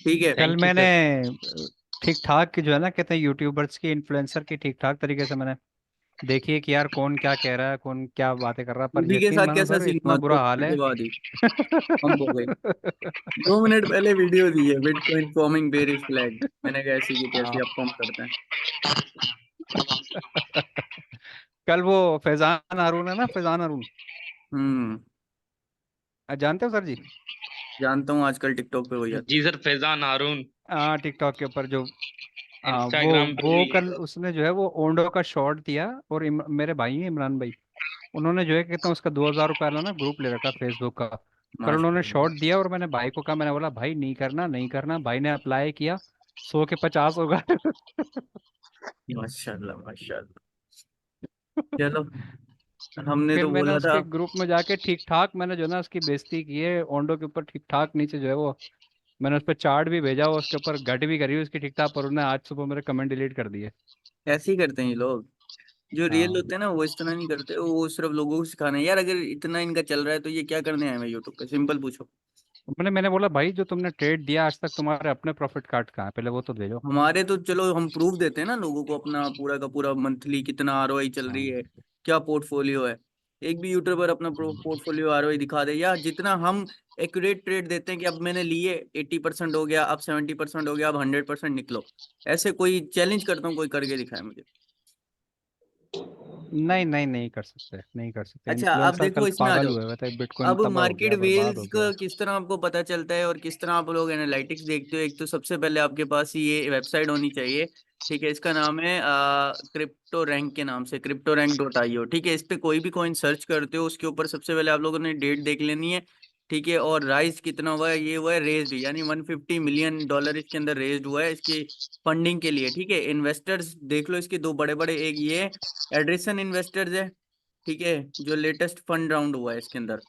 ठीक है। कल थैंक यू मैंने सर। ठीक ठाक की जो है ना कहते हैं यूट्यूबर्स की इन्फ्लुएंसर की ठीक ठाक तरीके से मैंने देखी है कि यार कौन क्या कह रहा है, कौन क्या बातें कर रहा है, पर बीबी के यकीन साथ मानो कैसा सर सीन इतना हुआ बुरा 2 मिनट हाल के है। बाद ही पंप हो गई। 2 मिनट पहले वीडियो दी है, बिटकॉइन फॉर्मिंग बेरिश फ्लैग। मैंने कहा ऐसी की तैसी हाँ। अब पंप करते हैं। कल वो फैजान हारून है ना, फैजान हारून, हम्म। जानते हो सर जी? जानता हूँ, आजकल टिकटॉक पे वही आता जी सर, फैजान हारून। हाँ, टिकटॉक के ऊपर जो, हाँ वो इंस्टाग्राम पे वो भी। कल उसने जो है वो ओंडो का शॉट दिया। और मेरे भाई हैं इमरान भाई, उन्होंने जो है कहते हैं उसका 2,000 रुपये वाला ना ग्रुप ले रखा फेसबुक का। है। कल उन्होंने शॉट माशाल्लाह। दिया और मैंने भाई को कहा, मैंने बोला भाई नहीं करना नहीं करना, भाई ने अप्लाई किया, 100 के 50 होगा। माशाल्लाह माशाल्लाह। चलो, हमने फिर तो मैंने बोला था। उसके ग्रुप में जाके ठीक ठाक मैंने जो है ना उसकी बेइज्जती की है ओंडो के ऊपर, ठीक ठाक नीचे जो है वो मैंने उस पर चार्ट भी भेजा, वो उसके ऊपर गट भी करी उसकी ठीक ठाक, पर उन्होंने आज सुबह मेरे कमेंट डिलीट कर दिए। ऐसे ही करते हैं ये लोग। जो रियल हाँ। होते हैं ना वो इस तरह नहीं करते, वो सिर्फ लोगों को सिखाना है। यार अगर इतना इनका चल रहा है तो ये क्या करने आए हैं यूट्यूब पे, सिंपल पूछो। मैंने बोला भाई जो तुमने ट्रेड दिया आज तक तुम्हारे अपने प्रॉफिट कार्ड कहाँ है, पहले वो तो भेजो। हमारे तो चलो हम प्रूफ देते हैं ना लोगों को, अपना पूरा का पूरा मंथली कितना आरओआई चल रही हाँ। है, क्या पोर्टफोलियो है। एक भी यूट्यूबर अपना पोर्टफोलियो आरओआई दिखा दे, या जितना हम एक्यूरेट ट्रेड देते हैं कि अब मैंने लिए 80% हो गया, अब 70% हो गया, अब 100% निकलो। ऐसे कोई चैलेंज करता हूँ, कोई करके दिखाए मुझे। नहीं नहीं, नहीं कर सकते, नहीं कर सकते, अच्छा अब इन्फ्लुएंसर देखो कल इसमें आ पागल जाओ। हुए हुए थे, बिटकॉइन अब तबाह हो मार्केट गया, बर्बाद वेल्स हो का गया। किस तरह आपको पता चलता है और किस तरह आप लोग एनालिटिक्स देखते हो, एक तो सबसे पहले आपके पास ये वेबसाइट होनी चाहिए। ठीक है, इसका नाम है क्रिप्टो रैंक के नाम से, cryptorank.io। ठीक है, इस पे कोई भी कॉइन सर्च करते हो उसके ऊपर सबसे पहले आप लोगों ने डेट देख लेनी है। ठीक है, और राइज कितना हुआ है, ये हुआ है रेज्ड, यानी $150 मिलियन इसके अंदर रेज्ड हुआ है इसकी फंडिंग के लिए। ठीक है, इन्वेस्टर्स देख लो इसके दो बड़े बड़े, एक ये एड्रेसन इन्वेस्टर्स है। ठीक है, जो लेटेस्ट फंड राउंड हुआ है इसके अंदर,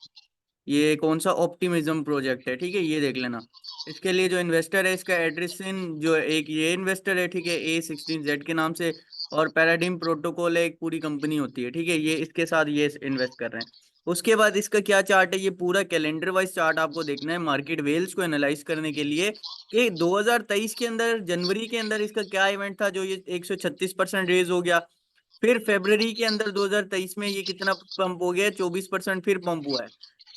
ये कौन सा ऑप्टिमिज्म प्रोजेक्ट है, ठीक है ये देख लेना। इसके लिए जो इन्वेस्टर है इसका एड्रेसिन, जो एक ये इन्वेस्टर है, ठीक है, A16Z के नाम से। और पैराडिम प्रोटोकॉल है, एक पूरी कंपनी होती है। ठीक है, ये इसके साथ ये इन्वेस्ट कर रहे हैं। उसके बाद इसका क्या चार्ट है, ये पूरा कैलेंडर वाइज चार्ट आपको देखना है मार्केट वेल्स को एनालाइज करने के लिए, कि 2023 के अंदर जनवरी के अंदर इसका क्या इवेंट था जो ये 136% रेज हो गया। फिर फरवरी के अंदर 2023 में ये कितना पंप हो गया, 24% फिर पंप हुआ है।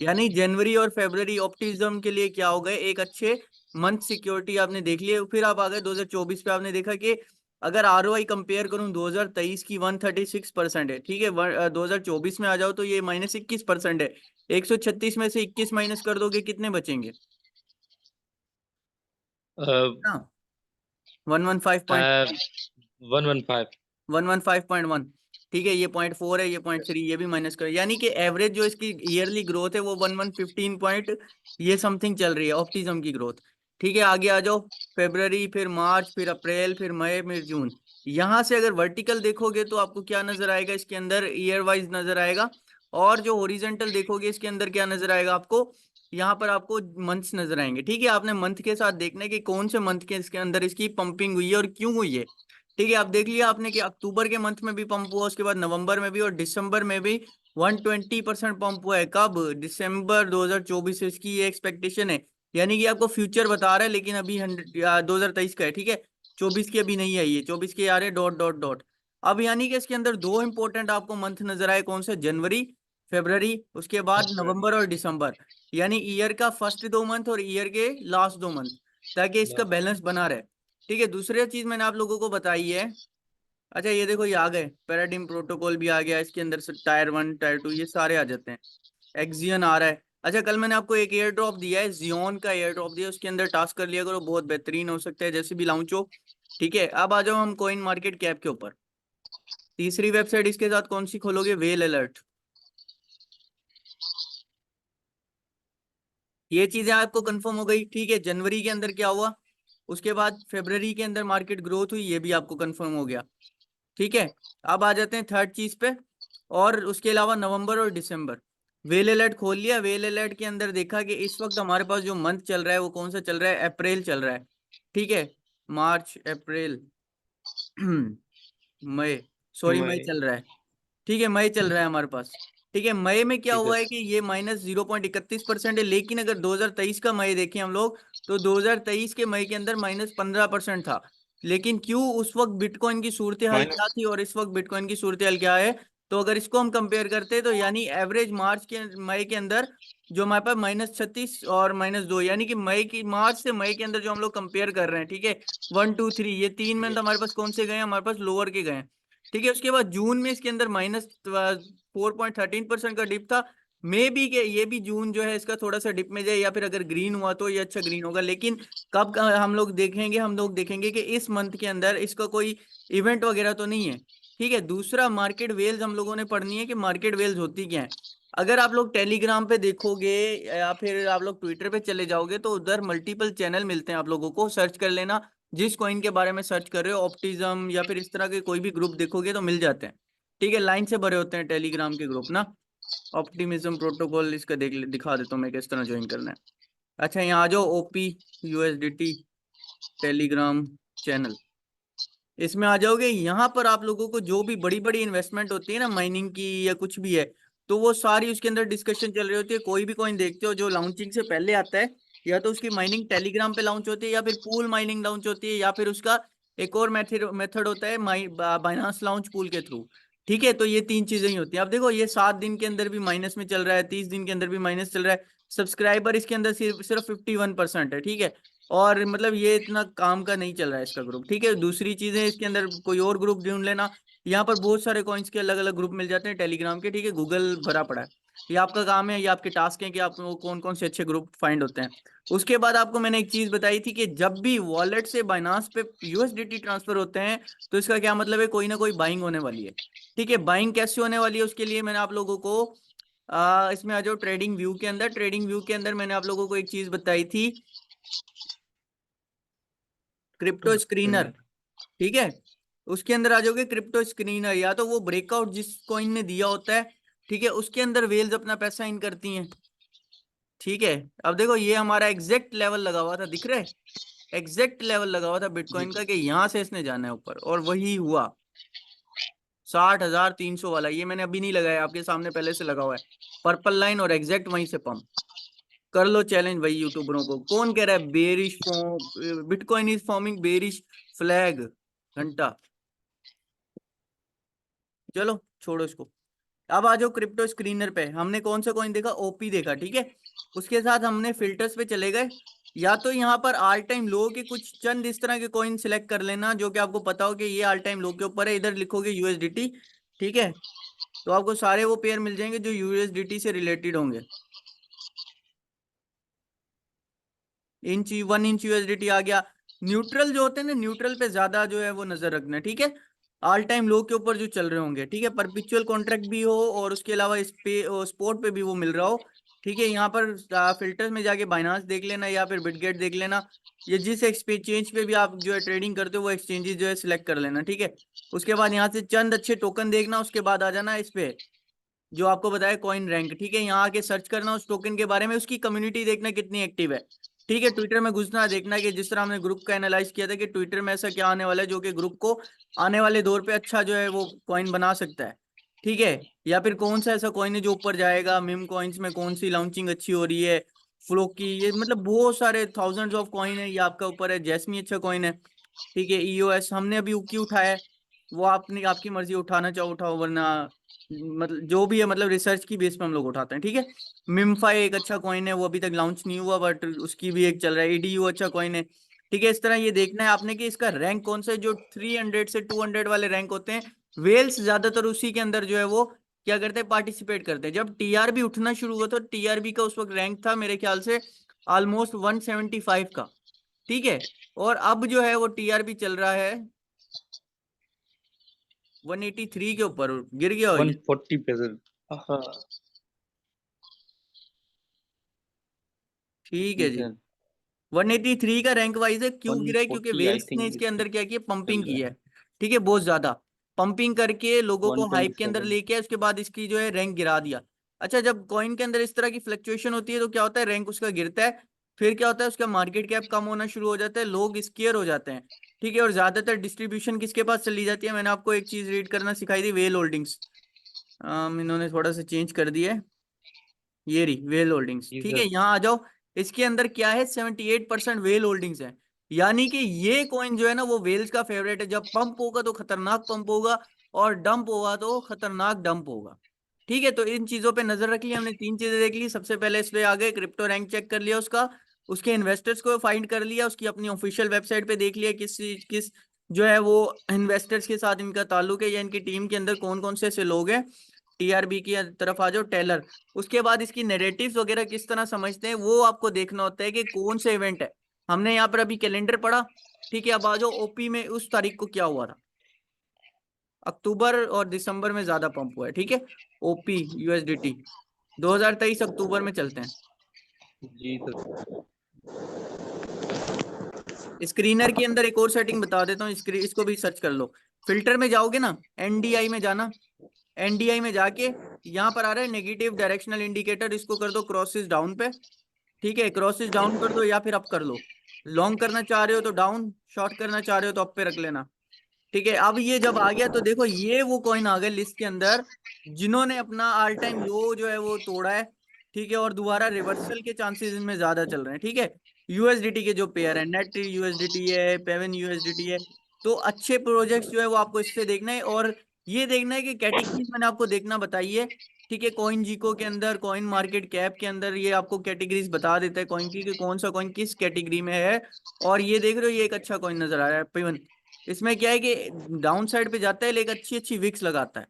यानी जनवरी और फरवरी ऑप्टिज्म के लिए क्या हो गए, एक अच्छे मंथ सिक्योरिटी आपने देख लिया। फिर आप आ गए 2024 पे, आपने देखा कि अगर आरओआई कंपेयर करूं 2023 की 136% है। ठीक है, 2024 में आ जाओ तो ये -21% है। 136 में से 21 माइनस कर दोगे कितने बचेंगे ना? 115 115। 115.1। ठीक है, ये 0.4 है, ये 0.3, ये भी माइनस करो, यानी कि एवरेज जो इसकी ईयरली ग्रोथ है वो 1115 पॉइंट ये समथिंग चल रही है ऑप्टिज्म की ग्रोथ। ठीक है, आगे आ जाओ। फेब्रवरी, फिर मार्च, फिर अप्रैल, फिर मई, फिर जून। यहां से अगर वर्टिकल देखोगे तो आपको क्या नजर आएगा, इसके अंदर ईयर वाइज नजर आएगा। और जो हॉरिजेंटल देखोगे इसके अंदर क्या नजर आएगा आपको, यहाँ पर आपको मंथ्स नजर आएंगे। ठीक है, आपने मंथ के साथ देखना है कि कौन से मंथ के इसके अंदर इसकी पंपिंग हुई है और क्यों हुई है। ठीक है, आप देख लिया आपने कि अक्टूबर के मंथ में भी पंप हुआ, उसके बाद नवंबर में भी और दिसंबर में भी 120% पंप हुआ है। कब? दिसंबर 2024 से इसकी ये एक्सपेक्टेशन है। यानी कि आपको फ्यूचर बता रहा है, लेकिन अभी 2023 का है। ठीक है, 24 की अभी नहीं आई है, 24 के आ रहे डॉट डॉट डॉट। अब यानी कि इसके अंदर दो इंपॉर्टेंट आपको मंथ नजर आए, कौन से? जनवरी, फरवरी, उसके बाद नवंबर और दिसंबर। यानी ईयर का फर्स्ट 2 मंथ और ईयर के लास्ट 2 मंथ, ताकि इसका बैलेंस बना रहे। ठीक है, दूसरी चीज मैंने आप लोगों को बताई है। अच्छा ये देखो, ये आ गए पैराडिम प्रोटोकॉल भी आ गया इसके अंदर से, टायर 1 टायर 2 ये सारे आ जाते हैं। एक्सियन आ रहा है। अच्छा, कल मैंने आपको एक एयर ड्रॉप दिया है, जियोन का एयर ड्रॉप दिया है, उसके अंदर टास्क कर लिया करो, बहुत बेहतरीन हो सकता है जैसे भी लॉन्च हो। ठीक है, अब आ जाओ हम कॉइन मार्केट कैप के ऊपर। तीसरी वेबसाइट इसके साथ कौन सी खोलोगे? Well alert. ये चीजें आपको कंफर्म हो गई। ठीक है, जनवरी के अंदर क्या हुआ, उसके बाद फरवरी के अंदर मार्केट ग्रोथ हुई, ये भी आपको कंफर्म हो गया। ठीक है, अब आ जाते हैं थर्ड चीज पे। और उसके अलावा नवंबर और दिसंबर, वेल अलर्ट खोल लिया। वेल अलर्ट के अंदर देखा कि इस वक्त हमारे पास जो मंथ चल रहा है वो कौन सा चल रहा है, अप्रैल चल रहा है। ठीक है, मार्च, अप्रैल, मई, सॉरी मई मैं। चल रहा है। ठीक है, मई चल रहा है हमारे पास। ठीक है, मई में क्या ठीक है हुआ है कि ये -0.31% है, लेकिन अगर 2023 का मई देखें हम लोग तो 2023 के मई के अंदर -15% था। लेकिन क्यों, उस वक्त बिटकॉइन की सूरत हाल क्या माइनस थी और इस वक्त बिटकॉइन की सूरत हाल क्या है? तो अगर इसको हम कंपेयर करते हैं तो यानी एवरेज मार्च के मई के अंदर जो हमारे पास -36 और -2, यानी कि मार्च से मई के अंदर जो हम लोग कंपेयर कर रहे हैं, ठीक है, 1 2 3 ये 3 मंथ हमारे पास कौन से गए? हमारे पास लोअर के गए। ठीक है, उसके बाद जून में इसके अंदर -4.13% का डिप था। मे बी के ये भी जून जो है इसका थोड़ा सा डिप में जाए, या फिर अगर ग्रीन हुआ तो ये अच्छा ग्रीन होगा। लेकिन कब हम लोग देखेंगे कि इस मंथ के अंदर इसका कोई इवेंट वगैरह तो नहीं है। ठीक है, दूसरा मार्केट वेल्स हम लोगों ने पढ़नी है कि मार्केट वेल्स होती क्या है। अगर आप लोग टेलीग्राम पे देखोगे या फिर आप लोग ट्विटर पे चले जाओगे तो उधर मल्टीपल चैनल मिलते हैं, आप लोगों को सर्च कर लेना। जिस कॉइन के बारे में सर्च कर रहे हो, ऑप्टिज्म या फिर इस तरह के कोई भी ग्रुप देखोगे तो मिल जाते हैं। ठीक है, लाइन से भरे होते हैं टेलीग्राम के ग्रुप ना। ऑप्टिमिज्म प्रोटोकॉल इसका दिखा देता हूँ मैं किस तरह ज्वाइन करना है। अच्छा, यहाँ आ जाओ, ओपी यूएसडीटी टेलीग्राम चैनल, इसमें आ जाओगे। यहाँ पर आप लोगों को जो भी बड़ी बड़ी इन्वेस्टमेंट होती है ना, माइनिंग की या कुछ भी है, तो वो सारी उसके अंदर डिस्कशन चल रही होती है। कोई भी कॉइन देखते हो जो लॉन्चिंग से पहले आता है, या तो उसकी माइनिंग टेलीग्राम पे लॉन्च होती है, या फिर पूल माइनिंग लॉन्च होती है, या फिर उसका एक और मेथड होता है बाइनांस लॉन्च पूल के थ्रू। ठीक है, तो ये तीन चीजें ही होती हैं। अब देखो, ये 7 दिन के अंदर भी माइनस में चल रहा है, 30 दिन के अंदर भी माइनस चल रहा है। सब्सक्राइबर इसके अंदर सिर्फ सिर्फ 51% है। ठीक है, और मतलब ये इतना काम का नहीं चल रहा है इसका ग्रुप। ठीक है, दूसरी चीजें इसके अंदर कोई और ग्रुप ढूंढ लेना। यहाँ पर बहुत सारे कॉइन्स के अलग अलग ग्रुप मिल जाते हैं टेलीग्राम के। ठीक है, गूगल भरा पड़ा है। ये आपका काम है, ये आपके टास्क है कि आपको कौन कौन से अच्छे ग्रुप फाइंड होते हैं। उसके बाद आपको मैंने एक चीज बताई थी कि जब भी वॉलेट से बाइनांस पे यूएसडीटी ट्रांसफर होते हैं तो इसका क्या मतलब है? कोई ना कोई बाइंग होने वाली है। ठीक है, बाइंग कैसे होने वाली है उसके लिए मैंने आप लोगों को इसमें आ जाओ ट्रेडिंग व्यू के अंदर। ट्रेडिंग व्यू के अंदर मैंने आप लोगों को एक चीज बताई थी, क्रिप्टो स्क्रीनर। ठीक है, उसके अंदर आ जाओगे क्रिप्टो स्क्रीनर, या तो वो ब्रेकआउट जिस कॉइन ने दिया होता है, ठीक है, उसके अंदर वेल्स अपना पैसा इन करती हैं। ठीक है, अब देखो ये हमारा एग्जैक्ट लेवल लगा हुआ था, दिख रहा है? एग्जैक्ट लेवल लगा हुआ था जी बिटकॉइन का कि यहां से इसने जाना है ऊपर, और वही हुआ 60,300 वाला। ये मैंने अभी नहीं लगाया, आपके सामने पहले से लगा हुआ है पर्पल लाइन, और एग्जैक्ट वहीं से पंप कर लो। चैलेंज भाई यूट्यूबरों को, कौन कह रहा है bearish form, bitcoin is forming bearish flag, घंटा। चलो छोड़ो इसको, अब आ जाओ क्रिप्टो स्क्रीनर पे। हमने कौन सा कॉइन देखा? ओपी देखा। ठीक है, उसके साथ हमने फिल्टर्स पे चले गए। या तो यहाँ पर ऑल टाइम लो के कुछ चंद इस तरह के कॉइन सिलेक्ट कर लेना जो कि आपको पता हो कि ये ऑल टाइम लो के ऊपर है, इधर लिखोगे यूएसडीटी। ठीक है, तो आपको सारे वो पेयर मिल जाएंगे जो यूएसडीटी से रिलेटेड होंगे। इंच 1 इंच यूएसडीटी आ गया। न्यूट्रल जो होते हैं ना, न्यूट्रल पे ज्यादा जो है वो नजर रखना। ठीक है, ऑल टाइम लो के ऊपर जो चल रहे होंगे। ठीक है, परपिचुअल कॉन्ट्रैक्ट भी हो और उसके अलावा इस पे स्पॉट पे भी वो मिल रहा हो। ठीक है, यहाँ पर फिल्टर में जाके बाइनांस देख लेना या फिर बिटगेट देख लेना। ये जिस एक्सचेंज पे भी आप जो है ट्रेडिंग करते हो वो एक्सचेंजेस जो है सिलेक्ट कर लेना। ठीक है, उसके बाद यहाँ से चंद अच्छे टोकन देखना, उसके बाद आ जाना इस पे जो आपको बताया कॉइन रैंक। ठीक है, यहाँ आके सर्च करना उस टोकन के बारे में, उसकी कम्युनिटी देखना कितनी एक्टिव है। ठीक है, ट्विटर में घुसना, देखना कि जिस तरह हमने ग्रुप का एनालाइज किया था कि ट्विटर में ऐसा क्या आने वाला है जो कि ग्रुप को आने वाले दौर पे अच्छा जो है वो कॉइन बना सकता है। ठीक है, या फिर कौन सा ऐसा कॉइन है जो ऊपर जाएगा, मिम कॉइन्स में कौन सी लॉन्चिंग अच्छी हो रही है, फ्लो की, ये मतलब बहुत सारे थाउजेंड्स ऑफ कॉइन है, ये आपका ऊपर है। जैसमी अच्छा कॉइन है। ठीक है, ईओएस हमने अभी उकी उठाया है, वो आपने आपकी मर्जी उठाना चाहो उठाओ, वरना मतलब जो भी है, मतलब रिसर्च की बेस पे हम लोग उठाते हैं। ठीक है, मिमफाई एक अच्छा कॉइन है, वो अभी तक लॉन्च नहीं हुआ बट उसकी भी एक चल रहा है। ईडीयू अच्छा कॉइन है। ठीक है, इस तरह ये देखना है आपने कि इसका रैंक कौन सा है। जो 300 से 200 वाले रैंक होते हैं, वेल्स ज्यादातर उसी के अंदर जो है वो क्या करते हैं, पार्टिसिपेट करते हैं। जब टीआरबी उठना शुरू हुआ तो टीआरबी का उस वक्त रैंक था मेरे ख्याल से ऑलमोस्ट 175 का। ठीक है, और अब जो है वो टीआरबी चल रहा है 183 के ऊपर, गिर गया हो ये। 140 पे सर। हाँ ठीक है जी जी, सर 183 का रैंक वाइज है। क्यों गिरा है? क्योंकि 140 आई वेल्स ने थिंक इसके अंदर क्या किया, चल पंपिंग की रहा है। ठीक है, बहुत ज्यादा पंपिंग करके लोगों है को हाइप के अंदर 127। लेके आए, उसके बाद इसकी जो है रैंक गिरा दिया। अच्छा, जब कॉइन के अंदर इस तरह की फ्लक्चुएशन होती है तो क्या होता है, रैंक उसका गिरता है। फिर क्या होता है, उसका मार्केट कैप कम होना शुरू हो जाता है, लोग स्केयर हो जाते हैं। ठीक है, और ज्यादातर डिस्ट्रीब्यूशन किसके पास चली जाती है? मैंने आपको एक चीज रीड करना सिखाई थी, वेल होल्डिंग्स। इन्होंने थोड़ा सा चेंज कर दिया है, ये रही वेल होल्डिंग्स, जी ठीक है, सर। यहाँ आ जाओ। इसके अंदर क्या है, 78% वेल होल्डिंग्स है। यानी कि ये कॉइन जो है ना वो वेल्स का फेवरेट है, जब पंप होगा तो खतरनाक पंप होगा, और डंप होगा तो खतरनाक डंप होगा। ठीक है, तो इन चीजों पे नजर रख ली हमने, 3 चीजें देख ली। सबसे पहले इस पे आ गए, क्रिप्टो रैंक चेक कर लिया उसका, उसके इन्वेस्टर्स को फाइंड कर लिया, उसकी अपनी ऑफिशियल वेबसाइट पे देख लिया किस जो है वो इन्वेस्टर्स के साथ इनका ताल्लुक है, या इनकी टीम के अंदर कौन कौन से ऐसे लोग हैं। टीआरबी की तरफ आ जाओ, टेलर। उसके बाद इसकी नैरेटिव्स वगैरह किस तरह समझते हैं वो आपको देखना होता है कि कौन से इवेंट है। हमने यहाँ पर अभी कैलेंडर पढ़ा, ठीक है, अब आ जाओ ओपी में उस तारीख को क्या हुआ था। अक्टूबर और दिसंबर में ज्यादा पंप हुआ है, ठीक है। ओपी यूएसडीटी 2023 अक्टूबर में चलते हैं। जी सर। स्क्रीनर के अंदर एक और सेटिंग बता देता हूँ, इसको भी सर्च कर लो। फिल्टर में जाओगे ना, एनडीआई में जाना, एनडीआई में जाके यहाँ पर आ रहा है नेगेटिव डायरेक्शनल इंडिकेटर, इसको कर दो क्रॉसेस डाउन पे। ठीक है, क्रॉसेस डाउन कर दो या फिर अप कर लो। लॉन्ग करना चाह रहे हो तो डाउन, शॉर्ट करना चाह रहे हो तो अप पे रख लेना। ठीक है, अब ये जब आ गया तो देखो ये वो कॉइन आ गए लिस्ट के अंदर जिन्होंने अपना ऑल टाइम लो जो है वो तोड़ा है। ठीक है, और दोबारा रिवर्सल के चांसेस इनमें ज्यादा चल रहे हैं। ठीक है, यूएसडीटी के जो पेयर है, नेट यूएसडीटी है, पेवन यूएसडीटी है, तो अच्छे प्रोजेक्ट्स जो है वो आपको इससे देखना है, और ये देखना है कि कैटेगरीज मैंने आपको देखना बताई है। ठीक है, कॉइन जीको के अंदर, कॉइन मार्केट कैप के अंदर ये आपको कैटेगरीज बता देता है कॉइन की कि कौन सा कॉइन किस कैटेगरी में है। और ये देख रहे हो, ये एक अच्छा कॉइन नजर आ रहा है पेवन। इसमें क्या है कि डाउन साइड पे जाता है लेकिन अच्छी अच्छी विक्स लगाता है,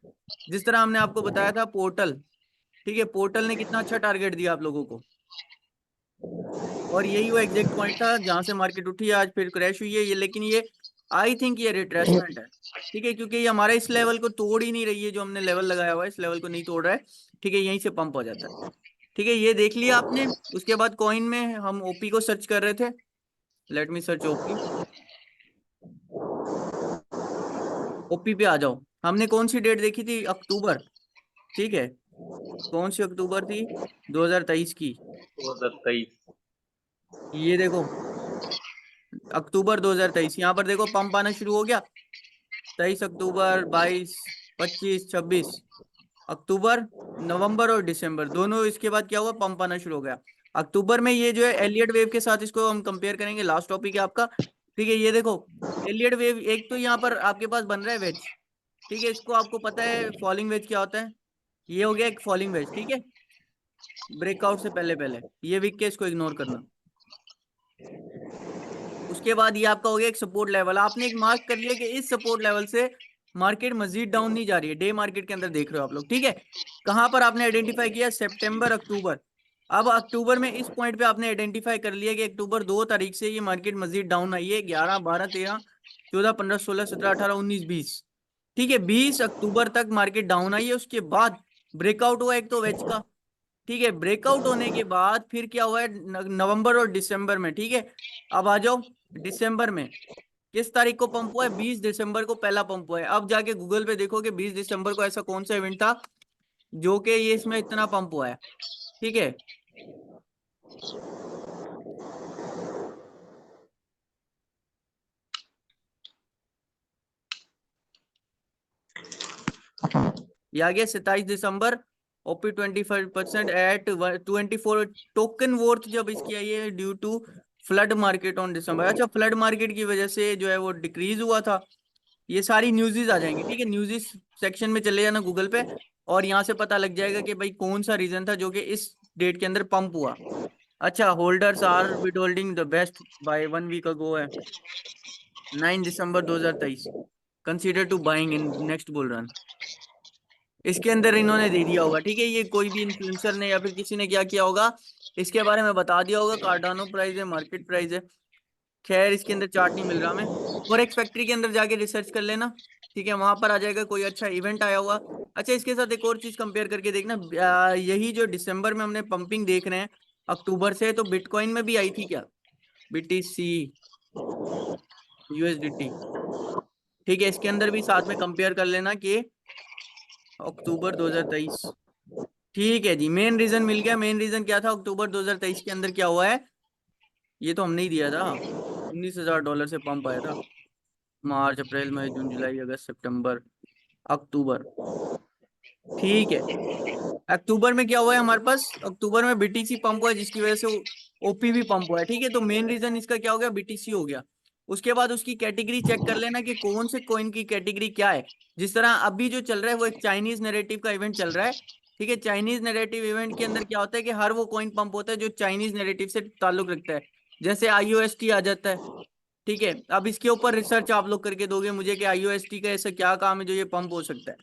जिस तरह हमने आपको बताया था पोर्टल। ठीक है, पोर्टल ने कितना अच्छा टारगेट दिया आप लोगों को, और यही वो एग्जैक्ट पॉइंट था जहां से मार्केट उठी, आज फिर क्रैश हुई है ये, लेकिन ये आई थिंक ये रिट्रेसमेंट है। ठीक है, क्योंकि ये हमारे इस लेवल को तोड़ ही नहीं रही है, जो हमने लेवल लगाया हुआ है इस लेवल को नहीं तोड़ रहा है। ठीक है, यहीं से पंप हो जाता है। ठीक है, ये देख लिया आपने। उसके बाद कॉइन में हम ओपी को सर्च कर रहे थे, let me search OP. OP पे आ जाओ, हमने कौन सी डेट देखी थी, अक्टूबर। ठीक है, कौन सी अक्टूबर थी, 2023 की। 2023। ये देखो, अक्टूबर 2023, यहाँ पर देखो पंप आना शुरू हो गया। 23 अक्टूबर, 22, 25, 26 अक्टूबर, नवंबर और दिसंबर दोनों, इसके बाद क्या हुआ, पंप आना शुरू हो गया। अक्टूबर में ये जो है एलियट वेव के साथ इसको हम कंपेयर करेंगे, लास्ट टॉपिक है आपका। ठीक है, ये देखो एलियट वेव, एक तो यहाँ पर आपके पास बन रहा है वेज। ठीक है, इसको आपको पता है फॉलिंग वेज क्या होता है, ये हो गया एक फॉलिंग वेज। ठीक है, ब्रेकआउट से पहले पहले ये वीक के, इसको इग्नोर करना। उसके बाद ये आपका हो गया एक सपोर्ट लेवल, आपने एक मार्क कर लिया कि इस सपोर्ट लेवल से मार्केट मजीद डाउन नहीं जा रही है, डे मार्केट के अंदर देख रहे हो आप लोग। ठीक है, कहां पर आपने आइडेंटिफाई किया, सितंबर अक्टूबर। अब अक्टूबर में इस पॉइंट पे आपने आइडेंटिफाई कर लिया कि अक्टूबर 2 तारीख से ये मार्केट मजीद डाउन आई है, 11, 12, 13, 14, 15, 16, 17, 18, 19, 20। ठीक है, 20 अक्टूबर तक मार्केट डाउन आई है, उसके बाद ब्रेकआउट हुआ एक तो वेज का। ठीक है, ब्रेकआउट होने के बाद फिर क्या हुआ है, नवंबर और दिसंबर में। ठीक है, अब आ जाओ दिसंबर में, किस तारीख को पंप हुआ है, 20 दिसंबर को पहला पंप हुआ है। अब जाके गूगल पे देखो कि 20 दिसंबर को ऐसा कौन सा इवेंट था जो कि ये इसमें इतना पंप हुआ है। ठीक है, ये आ गया 27 दिसंबर, ओपी 25% एट 24 टोकन वर्थ जब इसकी आई है, due to flood market on दिसंबर। अच्छा, फ्लड मार्केट की वजह से जो है वो डिक्रीज हुआ था। ये सारी न्यूज़ेस आ जाएंगी। ठीक है, न्यूज़ेस सेक्शन में चले जाना गूगल पे, और यहाँ से पता लग जाएगा कि भाई कौन सा रीजन था जो कि इस डेट के अंदर पंप हुआ। अच्छा, holders are with holding the best buy 1 week ago है, 9 दिसंबर 2023, consider to buying in next bull run. इसके अंदर इन्होंने दे दिया होगा। ठीक है, ये कोई भी इन्फ्लुएंसर ने या फिर किसी ने क्या किया होगा, इसके बारे में बता दिया होगा, कार्डानो प्राइस है, मार्केट प्राइस है। खैर, इसके अंदर चार्ट नहीं मिल रहा हमें, फॉरेक्स फैक्ट्री के अंदर जाके रिसर्च कर लेना। ठीक है, वहां पर आ जाएगा कोई अच्छा इवेंट आया हुआ। अच्छा, इसके साथ एक और चीज कंपेयर करके देखना, यही जो दिसंबर में हमने पंपिंग देख रहे हैं अक्टूबर से, तो बिटकॉइन में भी आई थी क्या, बीटीसी यूएसडीटी। ठीक है, इसके अंदर भी साथ में कंपेयर कर लेना कि अक्टूबर 2023। ठीक है जी, मेन रीजन मिल गया। मेन रीजन क्या था, अक्टूबर 2023 के अंदर क्या हुआ है, ये तो हमने ही दिया था, $19,000 से पंप आया था। मार्च, अप्रैल, मई, जून, जुलाई, अगस्त, सितंबर, अक्टूबर। ठीक है, अक्टूबर में क्या हुआ है हमारे पास, अक्टूबर में बीटीसी पंप हुआ है जिसकी वजह से ओपी भी पंप हुआ है। ठीक है, तो मेन रीजन इसका क्या हो गया, बीटीसी हो गया। उसके बाद उसकी कैटेगरी चेक कर लेना कि कौन से कॉइन की कैटेगरी क्या है। जिस तरह अभी जो चल रहा है वो एक चाइनीज नैरेटिव का इवेंट चल रहा है। ठीक है, चाइनीज नैरेटिव इवेंट के अंदर क्या होता है कि हर वो कॉइन पंप होता है जो चाइनीज नैरेटिव से ताल्लुक रखता है। जैसे आईओएसटी आ जाता है। ठीक है, अब इसके ऊपर रिसर्च आप लोग करके दोगे मुझे कि आईओएसटी का ऐसा क्या काम है जो ये पंप हो सकता है।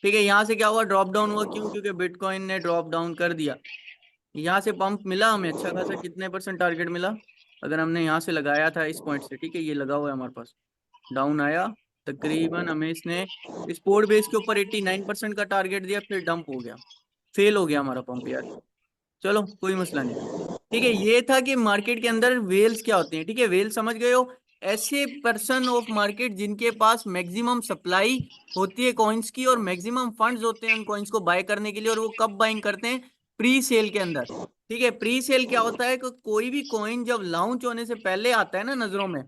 ठीक है, यहाँ से क्या हुआ, ड्रॉप डाउन हुआ, क्यों, क्योंकि बिटकॉइन ने ड्रॉप डाउन कर दिया। यहाँ से पंप मिला हमें अच्छा खासा, कितने परसेंट टारगेट मिला, अगर हमने यहाँ से लगाया था इस पॉइंट से। ठीक है, ये लगा हुआ है हमारे पास, डाउन आया तकरीबन, हमें इसने स्पोर्ट बेस के ऊपर 89% का टारगेट दिया, फिर डंप हो गया, फेल हो गया हमारा पंप यार। चलो कोई मसला नहीं। ठीक है, ये था कि मार्केट के अंदर वेल्स क्या होते हैं। ठीक है, वेल समझ गए हो, ऐसे पर्सन ऑफ मार्केट जिनके पास मैक्सिमम सप्लाई होती है कॉइन्स की और मैक्सिमम फंड्स होते हैं उन कॉइन्स को बाय करने के लिए, और वो कब बाइंग करते हैं, प्री सेल के अंदर। ठीक है, प्री सेल क्या होता है कि कोई भी कॉइन जब लॉन्च होने से पहले आता है ना नजरों में,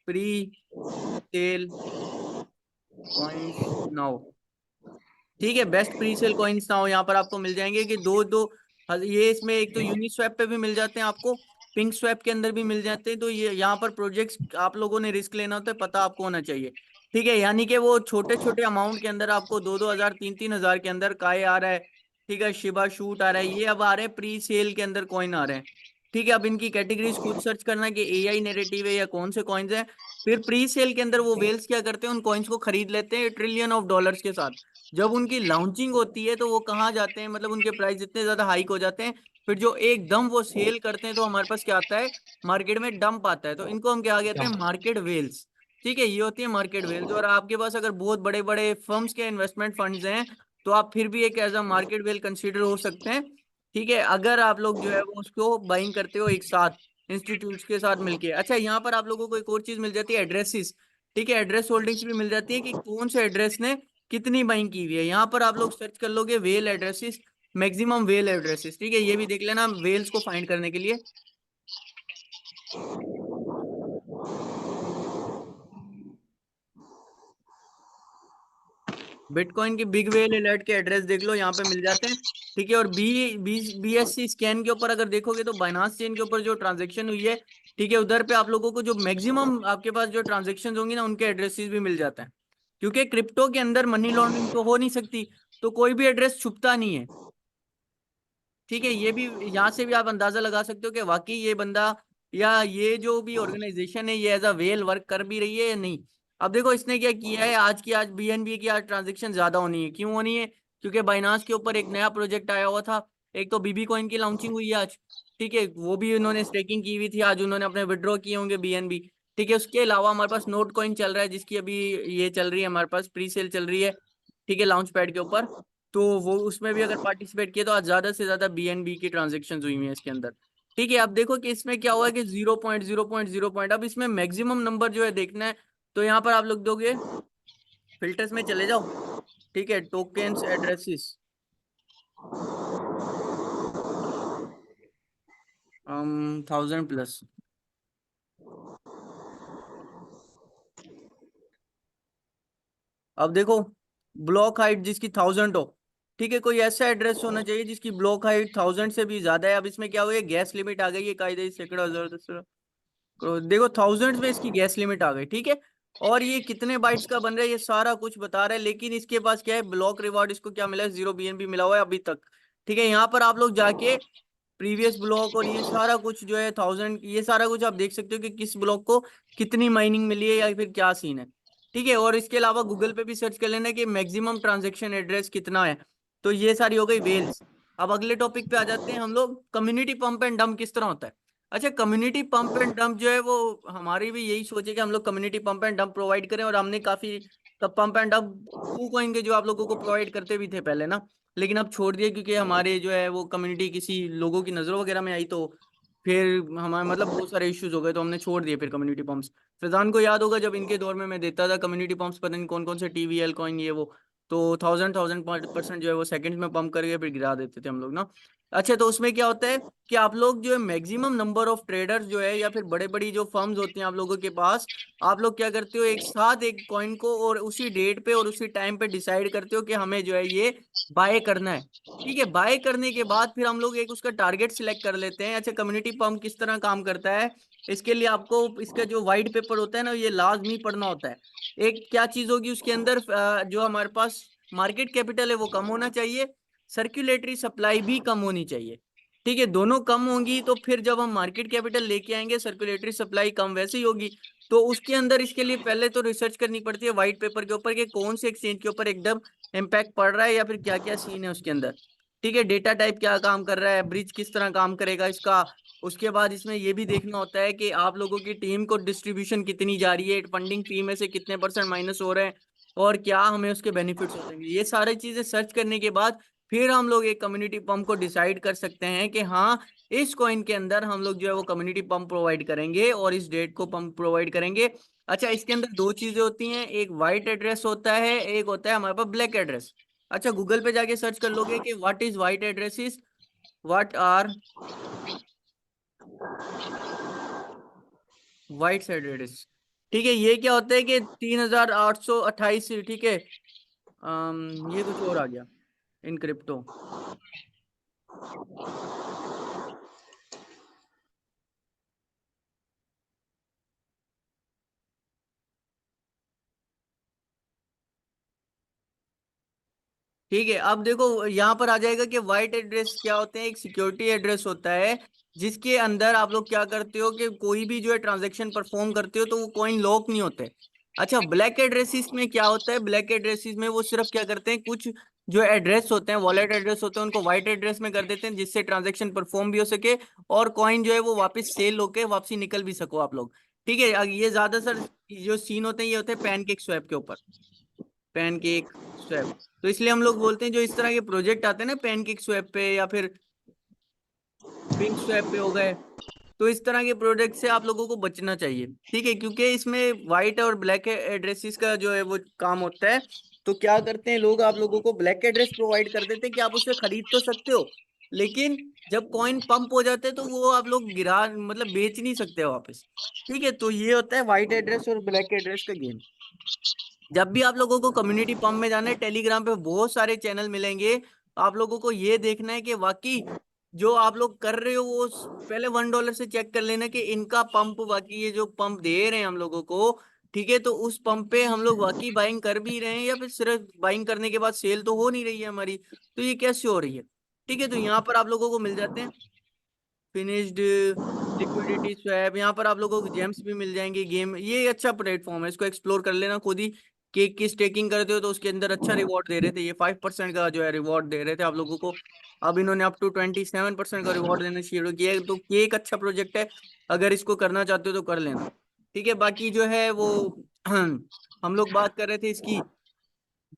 प्री सेल कॉइन्स नाउ। ठीक है, best pre sale coins now यहाँ पर आपको मिल जाएंगे कि दो दो, ये इसमें एक तो यूनिस्वैप पे भी मिल जाते हैं आपको, पिंक स्वैप के अंदर भी मिल जाते हैं। तो ये यहाँ पर प्रोजेक्ट्स आप लोगों ने रिस्क लेना होता है, पता आपको होना चाहिए। ठीक है, यानी कि वो छोटे छोटे अमाउंट के अंदर आपको 2-2 हजार 3-3 हजार के अंदर काय आ रहा है। ठीक है, शिबा शूट आ रहा है, ये अब आ रहे हैं प्री सेल के अंदर कॉइन आ रहे हैं। ठीक है, अब इनकी कैटेगरीज खुद सर्च करना कि एआई नैरेटिव है या कौन से कॉइन्स हैं। फिर प्री सेल के अंदर वो वेल्स क्या करते हैं, उन कॉइन्स को खरीद लेते हैं ट्रिलियन ऑफ डॉलर्स के साथ। जब उनकी लॉन्चिंग होती है तो वो कहाँ जाते हैं, मतलब उनके प्राइस इतने ज्यादा हाइक हो जाते हैं, फिर जो एकदम वो सेल करते हैं तो हमारे पास क्या आता है, मार्केट में डंप आता है। तो इनको हम क्या कहते हैं, मार्केट वेल्स। ठीक है, ये होती है मार्केट वेल्स। और आपके पास अगर बहुत बड़े बड़े फर्म्स के इन्वेस्टमेंट फंड्स हैं तो आप फिर भी एक as a market well consider हो सकते हैं। ठीक है, अगर आप लोग जो है वो उसको बाइंग करते हो एक साथ इंस्टीट्यूट्स के साथ मिलके। अच्छा, यहाँ पर आप लोगों को एक और चीज मिल जाती है, एड्रेसेस। ठीक है, एड्रेस होल्डिंग्स भी मिल जाती है कि कौन से एड्रेस ने कितनी बाइंग की हुई है। यहाँ पर आप लोग सर्च कर लोगे well addresses, maximum well addresses. ठीक है, ये भी देख लेना वेल्स को फाइंड करने के लिए। बिटकॉइन की बिग वेल अलर्ट के एड्रेस देख लो, यहाँ पे मिल जाते हैं। ठीक है, और बीएससी स्कैन के ऊपर अगर देखोगे तो बाइनांस चेन के ऊपर जो ट्रांजेक्शन हुई है, ठीक है, उधर पे आप लोगों को जो मैक्सिमम आपके पास जो ट्रांजेक्शन होंगी ना उनके एड्रेसेस भी मिल जाते हैं। क्योंकि क्रिप्टो के अंदर मनी लॉन्ड्रिंग तो हो नहीं सकती, तो कोई भी एड्रेस छुपता नहीं है। ठीक है, ये भी यहाँ से भी आप अंदाजा लगा सकते हो कि वाकई ये बंदा या ये जो भी ऑर्गेनाइजेशन है ये एज अ वेल वर्क कर भी रही है या नहीं। अब देखो इसने क्या किया है, आज की आज बीएनबी की आज ट्रांजेक्शन ज्यादा होनी है, क्यों होनी है, क्योंकि बाइनांस के ऊपर एक नया प्रोजेक्ट आया हुआ था। एक तो बीबी कॉइन की लॉन्चिंग हुई है आज। ठीक है, वो भी उन्होंने स्टेकिंग की हुई थी, आज उन्होंने अपने विड्रॉ किए होंगे बीएनबी। ठीक है, उसके अलावा हमारे पास नोट कॉइन चल रहा है जिसकी अभी ये चल रही है, हमारे पास प्री सेल चल रही है। ठीक है, लॉन्च पैड के ऊपर। तो वो उसमें भी अगर पार्टिसिपेट किए तो आज ज्यादा से ज्यादा बीएनबी की ट्रांजेक्शन हुई हुई है इसके अंदर। ठीक है, अब देखो कि इसमें क्या हुआ है कि 0.0.0 अब इसमें मैक्सिमम नंबर जो है देखना है। तो यहाँ पर आप लोग दोगे, फिल्टर्स में चले जाओ। ठीक है, टोकन्स एड्रेसेस, 1000+। अब देखो, ब्लॉक हाइट जिसकी 1000 हो। ठीक है, कोई ऐसा एड्रेस होना चाहिए जिसकी ब्लॉक हाइट 1000 से भी ज्यादा है। अब इसमें क्या हुआ है, गैस लिमिट आ गई है, कायदे सैकड़ों हजार करोड़, देखो थाउजेंड्स में इसकी गैस लिमिट आ गई। ठीक है, और ये कितने बाइट्स का बन रहा है ये सारा कुछ बता रहा है, लेकिन इसके पास क्या है, ब्लॉक रिवॉर्ड इसको क्या मिला है, 0 बीएनबी मिला हुआ है अभी तक। ठीक है, यहाँ पर आप लोग जाके प्रीवियस ब्लॉक और ये सारा कुछ जो है 1000, ये सारा कुछ आप देख सकते हो कि किस ब्लॉक को कितनी माइनिंग मिली है या फिर क्या सीन है। ठीक है, और इसके अलावा गूगल पे भी सर्च कर लेना कि मैक्सिमम ट्रांजेक्शन एड्रेस कितना है। तो ये सारी हो गई वेल्स। अब अगले टॉपिक पे आ जाते हैं हम लोग, कम्युनिटी पंप एंड डंप किस तरह होता है। अच्छा, कम्युनिटी पंप एंड डंप जो है वो हमारी भी यही सोच है कि हम लोग community pump and dump provide करें, और हमने काफी पंप एंड डंप कूकॉइन के जो आप लोगों को प्रोवाइड करते भी थे पहले ना, लेकिन अब छोड़ दिए क्योंकि हमारे जो है वो कम्युनिटी किसी लोगों की नजरों वगैरह में आई, तो फिर हमारे मतलब बहुत सारे इश्यूज हो गए तो हमने छोड़ दिए फिर कम्युनिटी पंप्स। फैजान को याद होगा जब इनके दौर में मैं देता था कम्युनिटी पंप्स, पता नहीं कौन कौन से टीवीएल कॉइन ये वो, तो 1000 1000% जो है वो सेकंड्स में पंप करके फिर गिरा देते थे हम लोग ना। अच्छा, तो उसमें क्या होता है कि आप लोग जो है मैक्सिमम नंबर ऑफ ट्रेडर्स जो है या फिर बड़े बड़ी जो फर्म्स होती हैं आप लोगों के पास, आप लोग क्या करते हो, एक साथ एक कॉइन को और उसी डेट पे और उसी टाइम पे डिसाइड करते हो कि हमें जो है ये बाय करना है। ठीक है, बाय करने के बाद फिर हम लोग एक उसका टारगेट सिलेक्ट कर लेते हैं। अच्छा, कम्युनिटी पंप किस तरह काम करता है, इसके लिए आपको इसका जो व्हाइट पेपर होता है ना, ये लाजमी पढ़ना होता है। एक क्या चीज होगी उसके अंदर, जो हमारे पास मार्केट कैपिटल है वो कम होना चाहिए, सर्कुलेटरी सप्लाई भी कम होनी चाहिए। ठीक है, दोनों कम होंगी तो फिर जब हम मार्केट कैपिटल लेके आएंगे, सर्कुलेटरी सप्लाई कम वैसे ही होगी, तो उसके अंदर इसके लिए पहले तो रिसर्च करनी पड़ती है व्हाइट पेपर के ऊपर कि कौन से एक्सचेंज के ऊपर एकदम इम्पैक्ट पड़ रहा है या फिर क्या क्या सीन है उसके अंदर। ठीक है, डेटा टाइप क्या काम कर रहा है, ब्रिज किस तरह काम करेगा इसका। उसके बाद इसमें ये भी देखना होता है कि आप लोगों की टीम को डिस्ट्रीब्यूशन कितनी जा रही है, फंडिंग फी में से कितने परसेंट माइनस हो रहे हैं और क्या हमें उसके बेनिफिट्स होते हैं। ये सारी चीजें सर्च करने के बाद फिर हम लोग एक कम्युनिटी पंप को डिसाइड कर सकते हैं कि हाँ, इस कॉइन के अंदर हम लोग जो है वो कम्युनिटी पंप प्रोवाइड करेंगे और इस डेट को पंप प्रोवाइड करेंगे। अच्छा, इसके अंदर दो चीजें होती हैं, एक वाइट एड्रेस होता है, एक होता है हमारे पास ब्लैक एड्रेस। अच्छा, गूगल पे जाके सर्च कर लोगे कि what is white addresses, what are white side address. ठीक है, ये क्या होता है कि 3828, ठीक है। ये कुछ और आ गया इन क्रिप्टो। ठीक है, अब देखो यहाँ पर आ जाएगा कि वाइट एड्रेस क्या होते हैं, एक सिक्योरिटी एड्रेस होता है जिसके अंदर आप लोग क्या करते हो कि कोई भी जो है ट्रांजैक्शन परफॉर्म करते हो तो वो कॉइन लॉक नहीं होते। अच्छा, ब्लैक एड्रेसेस में क्या होता है, ब्लैक एड्रेसेस में वो सिर्फ क्या करते हैं, कुछ जो एड्रेस होते हैं, वॉलेट एड्रेस होते हैं, उनको वाइट एड्रेस में कर देते हैं जिससे ट्रांजेक्शन परफॉर्म भी हो सके और कॉइन जो है वो वापस सेल होके वापसी निकल भी सको आप लोग। ठीक है, ये ज्यादातर जो सीन होते हैं ये होते हैं पैनकेक स्वैप के ऊपर, पैनकेक स्वैप। तो इसलिए हम लोग बोलते हैं जो इस तरह के प्रोजेक्ट आते हैं ना पैनकेक स्वैप पे या फिर पिंक स्वैप पे हो गए, तो इस तरह के प्रोडक्ट से आप लोगों को बचना चाहिए। ठीक है, क्योंकि इसमें व्हाइट और ब्लैक एड्रेसेस का जो है वो काम होता है। तो क्या करते हैं लोग, आप लोगों को ब्लैक एड्रेस प्रोवाइड कर देते हैं कि आप उससे खरीद तो सकते हो, लेकिन जब कॉइन पंप हो जाते हैं तो वो आप लोग गिरा मतलब बेच नहीं सकते वापस। ठीक है, तो ये होता है व्हाइट एड्रेस और ब्लैक एड्रेस का गेम। जब भी आप लोगों को कम्युनिटी पंप में जाना है, टेलीग्राम पे बहुत सारे चैनल मिलेंगे, आप लोगों को ये देखना है कि वाकई जो आप लोग कर रहे हो वो पहले $1 से चेक कर लेना कि इनका पंप, वाकई ये जो पंप दे रहे हैं हम लोगों को, ठीक है, तो उस पंप पे हम लोग वाकई बाइंग कर भी रहे हैं या फिर सिर्फ बाइंग करने के बाद सेल तो हो नहीं रही है हमारी, तो ये कैसे हो रही है। ठीक है, तो यहाँ पर आप लोगों को मिल जाते हैं फिनिश्ड लिक्विडिटी स्वैप, यहाँ पर आप लोगों को जेम्स भी मिल जाएंगे। गेम ये अच्छा प्लेटफॉर्म है, इसको एक्सप्लोर कर लेना खुद ही। केक की स्टेकिंग करते हो तो उसके अंदर अच्छा रिवॉर्ड दे रहे थे, ये 5% का जो है रिवॉर्ड दे रहे थे आप लोगों को। अब इन्होंने अप टू 27% का रिवॉर्ड देना शुरू किया है, तो केक अच्छा प्रोजेक्ट है, अगर इसको करना चाहते हो तो कर लेना। ठीक है, बाकी जो है वो हम लोग बात कर रहे थे इसकी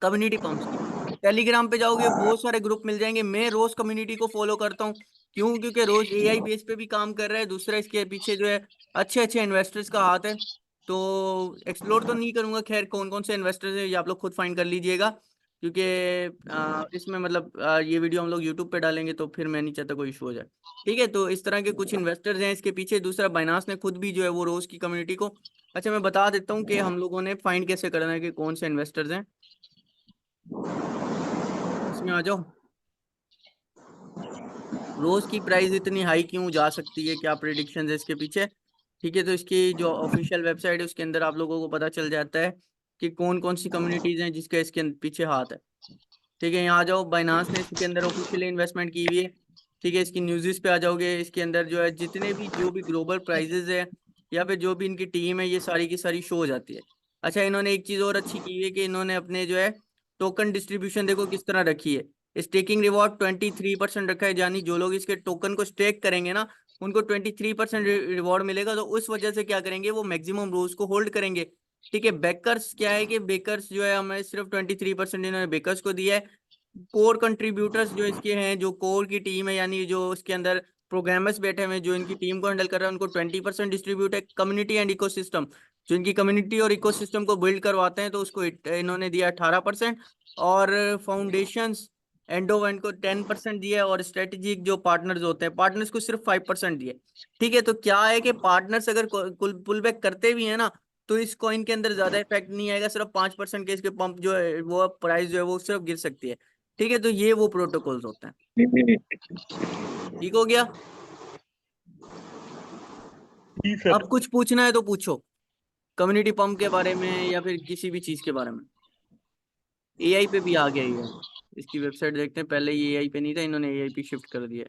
कम्युनिटी पंप्स की। टेलीग्राम पे जाओगे बहुत सारे ग्रुप मिल जाएंगे, मैं रोज कम्युनिटी को फॉलो करता हूँ। क्यों? क्योंकि रोज एआई बेस पे भी काम कर रहा है, दूसरा इसके पीछे जो है अच्छे अच्छे इन्वेस्टर्स का हाथ है। तो एक्सप्लोर तो नहीं करूंगा, खैर कौन कौन से इन्वेस्टर्स है ये आप लोग खुद फाइंड कर लीजिएगा, क्योंकि इसमें मतलब ये वीडियो हम लोग यूट्यूब पे डालेंगे तो फिर मैं नहीं चाहता कोई इशू हो जाए। ठीक है, तो इस तरह के कुछ इन्वेस्टर्स हैं इसके पीछे। दूसरा बाइनांस ने खुद भी जो है वो रोज की कम्युनिटी को, अच्छा मैं बता देता हूँ कि हम लोगों ने फाइंड कैसे करना है कि कौन से इन्वेस्टर्स हैं। इसमें आ जाओ, रोज की प्राइस इतनी हाई क्यों जा सकती है, क्या प्रिडिक्शन है इसके पीछे। ठीक है, तो इसकी जो ऑफिशियल वेबसाइट है उसके अंदर आप लोगों को पता चल जाता है कि कौन कौन सी कम्युनिटीज हैं जिसके इसके पीछे हाथ है। ठीक है, यहाँ आ जाओ, बाइनांस ने इसके अंदर ऑफिशियली इन्वेस्टमेंट की हुई है। ठीक है, इसकी न्यूज़ पे आ जाओगे, इसके अंदर जो है जितने भी जो भी ग्लोबल प्राइजेज है या फिर जो भी इनकी टीम है ये सारी की सारी शो हो जाती है। अच्छा, इन्होंने एक चीज़ और अच्छी की है कि इन्होंने अपने जो है टोकन डिस्ट्रीब्यूशन देखो किस तरह रखी है। स्टेकिंग रिवॉर्ड 23% रखा है, यानी जो लोग इसके टोकन को स्टेक करेंगे ना उनको 23% रिवॉर्ड मिलेगा, तो उस वजह से क्या करेंगे वो मैक्सिमम रोज को होल्ड करेंगे। ठीक है, बेकर्स क्या है कि बेकर्स जो है हमें सिर्फ 23% इन्होंने बेकर्स को दिया है। कोर कंट्रीब्यूटर्स जो इसके हैं, जो कोर की टीम है यानी जो इसके अंदर प्रोग्रामर्स बैठे हुए हैं जो इनकी टीम को हैंडल कर रहे हैं उनको 20% डिस्ट्रीब्यूट है। कम्युनिटी एंड इकोसिस्टम, जो इनकी कम्युनिटी और इकोसिस्टम को बिल्ड करवाते हैं तो उसको इन्होंने दिया 18%। और फाउंडेशंस एंडोवेंट को 10% दिया है और स्ट्रेटेजिक जो पार्टनर्स होते हैं पार्टनर्स को सिर्फ 5% दिया है। ठीक है, तो क्या है कि पार्टनर्स अगर पुल बैक करते भी है ना तो इस कॉइन के अंदर ज्यादा इफेक्ट नहीं आएगा, सिर्फ 5% के इसके पंप जो है वो प्राइस जो है वो सिर्फ गिर सकती है। ठीक है, तो ये वो प्रोटोकॉल्स होते हैं। ठीक हो गया। जी सर। अब कुछ पूछना है तो पूछो, कम्युनिटी पंप के बारे में या फिर किसी भी चीज के बारे में। एआई पे भी आ गया ये, इसकी वेबसाइट देखते हैं। पहले ये एआई पे नहीं था, इन्होंने एआई पे शिफ्ट कर दिया।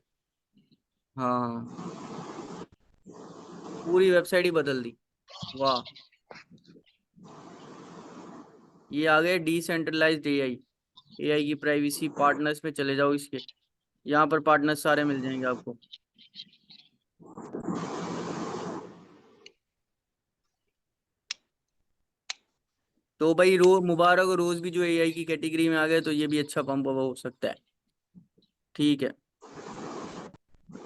हाँ, पूरी वेबसाइट ही बदल दी। वाह, ये आ गए डिसेंट्रलाइज्ड एआई। एआई की प्राइवेसी पार्टनर्स पे चले जाओ इसके, यहाँ पर पार्टनर्स सारे मिल जाएंगे आपको। तो भाई मुबारक और रोज भी जो एआई की कैटेगरी में आ गए, तो ये भी अच्छा पंप हो सकता है। ठीक है,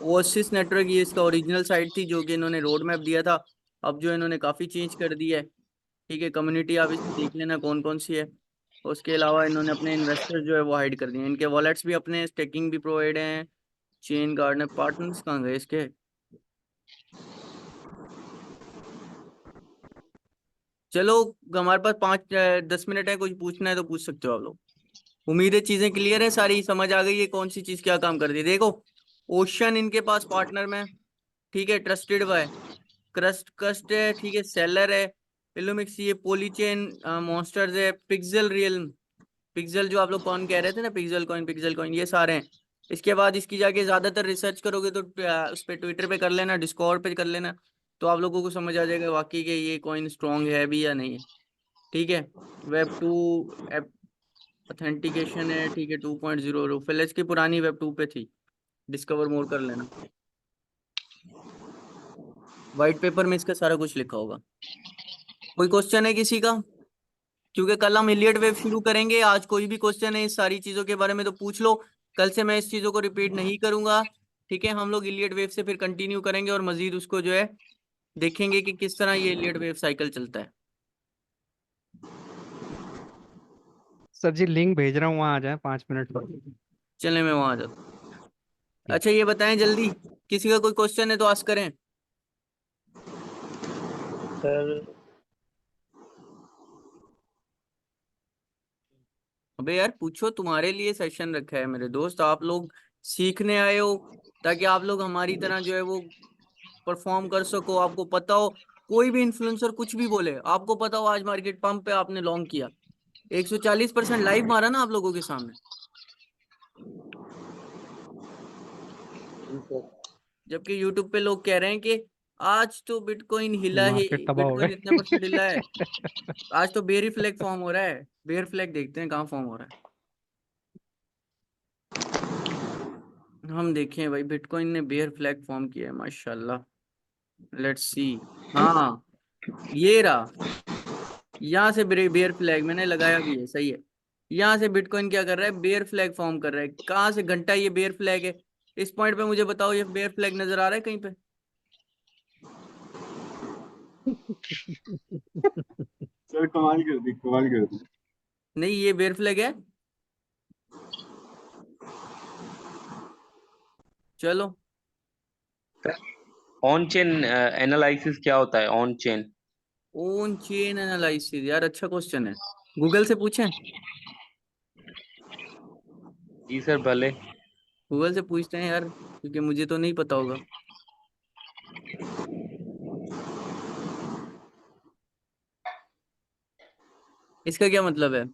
ओएसिस नेटवर्क ये इसका ओरिजिनल साइट थी जो कि इन्होंने रोड मैप दिया था। अब जो इन्होंने काफी चेंज कर दिया है। ठीक है, कम्युनिटी आप इसमें देख लेना कौन कौन सी है। उसके अलावा इन्होंने अपने इन्वेस्टर जो है वो हाइड कर दिए, इनके वॉलेट्स भी अपने स्टेकिंग भी प्रोवाइड हैं। चेन गार्डनर पार्टनर्स कहाँ गए इसके। चलो, हमारे पास 5 10 मिनट है, कुछ पूछना है तो पूछ सकते हो आप लोग। उम्मीद है चीजें क्लियर है, सारी समझ आ गई है कौन सी चीज क्या काम करती है। देखो, ओशन इनके पास पार्टनर में, ठीक है, ट्रस्टेड बाय क्रस्ट कस्ट है, ठीक है, सेलर है, इल्लुमिक्स, ये पॉलीचेन मॉन्स्टर्स है, पिक्सेल रियल, पिक्सेल जो आप लोग कौन कह रहे थे ना, पिक्सेल कॉइन ये सारे हैं। इसके बाद इसकी जाके ज्यादातर रिसर्च करोगे तो उस पर ट्विटर पे कर लेना, डिस्कॉर्ड पे कर लेना, तो आप लोगों को समझ आ जाएगा वाकई के ये कॉइन स्ट्रॉन्ग है भी या नहीं है। ठीक है, वेब 2 ऑथेंटिकेशन है, ठीक है, 2.0 रूफेलेस की पुरानी वेब 2 पे थी, डिस्कवर मोर कर लेना, व्हाइट पेपर में इसका सारा कुछ लिखा होगा। कोई क्वेश्चन है किसी का? क्योंकि कल हम इलियट वेव शुरू करेंगे, आज कोई भी क्वेश्चन है इस सारी चीजों के बारे में तो पूछ लो, कल से मैं इस चीजों को रिपीट नहीं करूंगा। ठीक है, हम लोग इलियट वेव से फिर कंटिन्यू करेंगे और मजीद उसको जो है देखेंगे कि किस तरह ये इलियट वेव साइकिल चलता है। सर जी लिंक भेज रहा हूँ, वहाँ आ जाए 5 मिनट में। चले, मैं वहां आ जाता हूँ। अच्छा, ये बताएं जल्दी, किसी का कोई क्वेश्चन है तो आस्क करें। सर अबे यार पूछो, तुम्हारे लिए सेशन रखा है मेरे दोस्त, आप लोग सीखने आए हो, ताकि आप लोग हमारी तरह जो है वो परफॉर्म कर सको। आपको पता हो, कोई भी इन्फ्लुएंसर कुछ भी बोले, आपको पता हो आज मार्केट पंप पे आपने लॉन्ग किया, 140% लाइव मारा ना आप लोगों के सामने, जी सर। जबकि यूट्यूब पे लोग कह रहे हैं कि आज तो बिटकॉइन हिला ही, मार्केट तबाह हो बिटकॉइन इतने परसेंट हिला है, गए। आज तो बेयर फ्लैग फॉर्म हो रहा है। बेयर फ्लैग देखते हैं कहाँ फॉर्म हो रहा है। हम देखें भाई, बिटकॉइन ने बेयर फ्लैग फॉर्म किया है माशाल्लाह। Let's see. हाँ, ये रहा, यहाँ से बेयर फ्लैग मैंने लगाया भी है, सही है। यहाँ से बिटकॉइन क्या कर रहा है, बेयर फ्लैग फॉर्म कर रहा है। कहाँ से घंटा ये बेयर फ्लैग है, इस पॉइंट पे मुझे बताओ, ये बेयर फ्लैग नजर आ रहा है कहीं पे? सर कमाल कर दी, कमाल कर दी। नहीं, ये बेयर फ्लैग है। चलो, ऑन चेन एनालिसिस क्या होता है? On chain. On chain analysis, यार अच्छा क्वेश्चन है, गूगल से पूछें। जी सर भले। गूगल से पूछते हैं यार, क्योंकि मुझे तो नहीं पता होगा। इसका क्या मतलब है?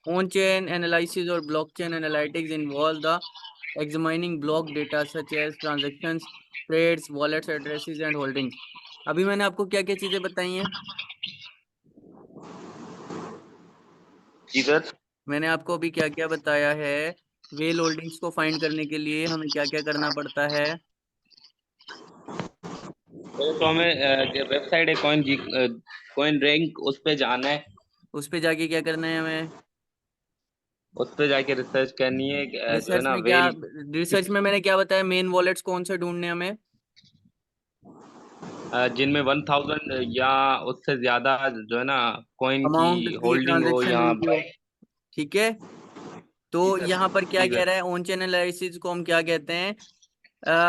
ऑन चेन एनालिसिस और blockchain analytics involve the examining block data such as transactions, trades, wallets, addresses and holdings। अभी मैंने आपको क्या क्या चीजें बताई हैं? जी सर। मैंने आपको अभी क्या क्या बताया है? वेल होल्डिंग्स को फाइंड करने के लिए हमें क्या क्या करना पड़ता है? पहले तो हमें जो वेबसाइट है कॉइन जी, कॉइन रैंक, उस पे जाना है। उस पे जाके क्या करना है हमें? उस पे जाके रिसर्च करनी है जो है रिसर्च ना में क्या, वेल। रिसर्च में मैंने क्या बताया, मेन वॉलेट्स कौन से ढूंढने हैं हमें? जिनमें 1000 या उससे ज्यादा जो है ना कॉइन की अमाउंट की होल्डिंग हो ट्रांजेक्शन या हुई थी वो, ठीक है। तो जी सर, यहाँ पर क्या जी कह सर। रहा है, ऑन चेन एनालिसिस को हम क्या कहते हैं,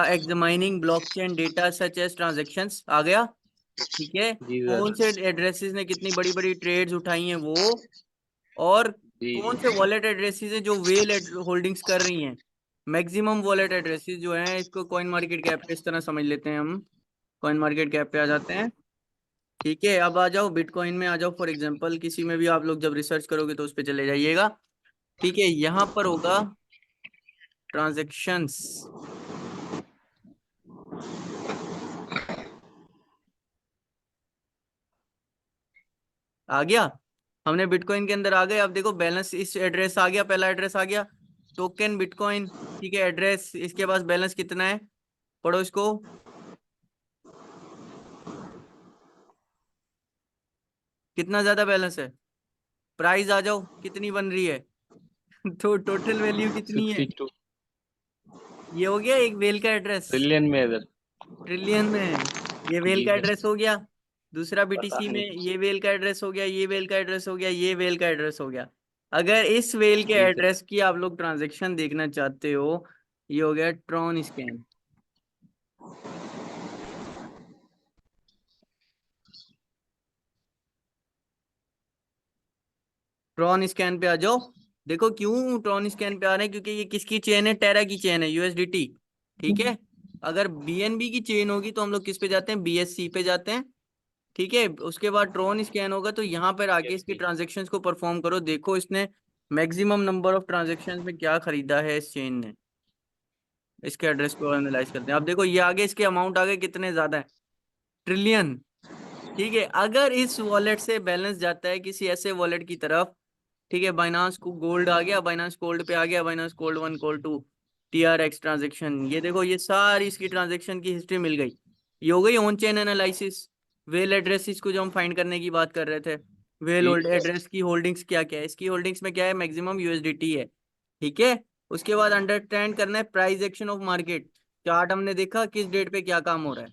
examining blockchain data such as transactions, आ गया। ठीक है, जी कौन से सर। एड्रेसेस ने कितनी बड़ी बड़ी ट्रेड्स उठाई हैं वो, और जी कौन जी। से वॉलेट एड्रेसेस हैं जो वेल होल्डिंग्स कर रही हैं, मैक्सिमम वॉलेट एड्रेसेस जो हैं। इसको कॉइन मार्केट कैप पे इस तरह समझ लेते हैं हम, कॉइन मार्केट कैप पे आ जाते हैं। ठीक है, अब आ जाओ बिटकॉइन में आ जाओ, फॉर एग्जांपल किसी में भी आप लोग जब रिसर्च करोगे तो उस पर चले जाइएगा। ठीक है, यहाँ पर होगा ट्रांजेक्शंस, आ गया। हमने बिटकॉइन के अंदर आ गए, अब देखो बैलेंस, इस एड्रेस आ गया, पहला एड्रेस आ गया, टोकन बिटकॉइन। ठीक है, एड्रेस, इसके पास बैलेंस कितना है, पढ़ो इसको, कितना ज्यादा बैलेंस है, प्राइस आ जाओ कितनी बन रही है तो टोटल वैल्यू कितनी है, 62 ये हो गया एक वेल का एड्रेस, ट्रिलियन में है सर। ट्रिलियन में है। ये वेल जी का सर। एड्रेस हो गया। दूसरा पता बीटीसी में नहीं। ये वेल का एड्रेस हो गया, ये वेल का एड्रेस हो गया, ये वेल का एड्रेस हो गया। अगर इस वेल के जी सर। एड्रेस की आप लोग ट्रांजेक्शन देखना चाहते हो, ये हो गया ट्रॉन स्कैन। ट्रॉन स्कैन पे आ जाओ। देखो क्यों ट्रॉन स्कैन पे आ रहे हैं, क्योंकि ये किसकी चेन है, टेरा की चेन है, यूएसडीटी। ठीक है, अगर बीएनबी की चेन होगी तो हम लोग किस पे जाते हैं, बीएससी पे जाते हैं। ठीक है, उसके बाद ट्रॉन स्कैन होगा तो यहाँ पर आके इसकी BSC। ट्रांजेक्शन्स को परफॉर्म करो, देखो इसने मैक्सिमम नंबर ऑफ ट्रांजेक्शन्स में क्या खरीदा है इस चेन ने। इसके एड्रेस को एनालाइज करते हैं, अब देखो ये आगे इसके अमाउंट आगे कितने ज्यादा है, ट्रिलियन। ठीक है, अगर इस वॉलेट से बैलेंस जाता है किसी ऐसे वॉलेट की तरफ, ठीक है, बाइनांस को गोल्ड आ गया, बाइनांस गोल्ड पे आ गया, Binance gold 1 gold 2 TRX transaction, ये देखो ये सारी इसकी ट्रांजेक्शन की हिस्ट्री मिल गई। ये हो गई on chain analysis. Well addresses को जो हम फाइंड करने की बात कर रहे थे, वेल जी होल्ड सर। एड्रेस की होल्डिंग्स क्या क्या है, इसकी होल्डिंग्स में क्या है, मैक्सिमम यूएसडीटी है। ठीक है, उसके बाद अंडरस्टैंड करना है price action of market. Chart हमने देखा किस डेट पे क्या काम हो रहा है।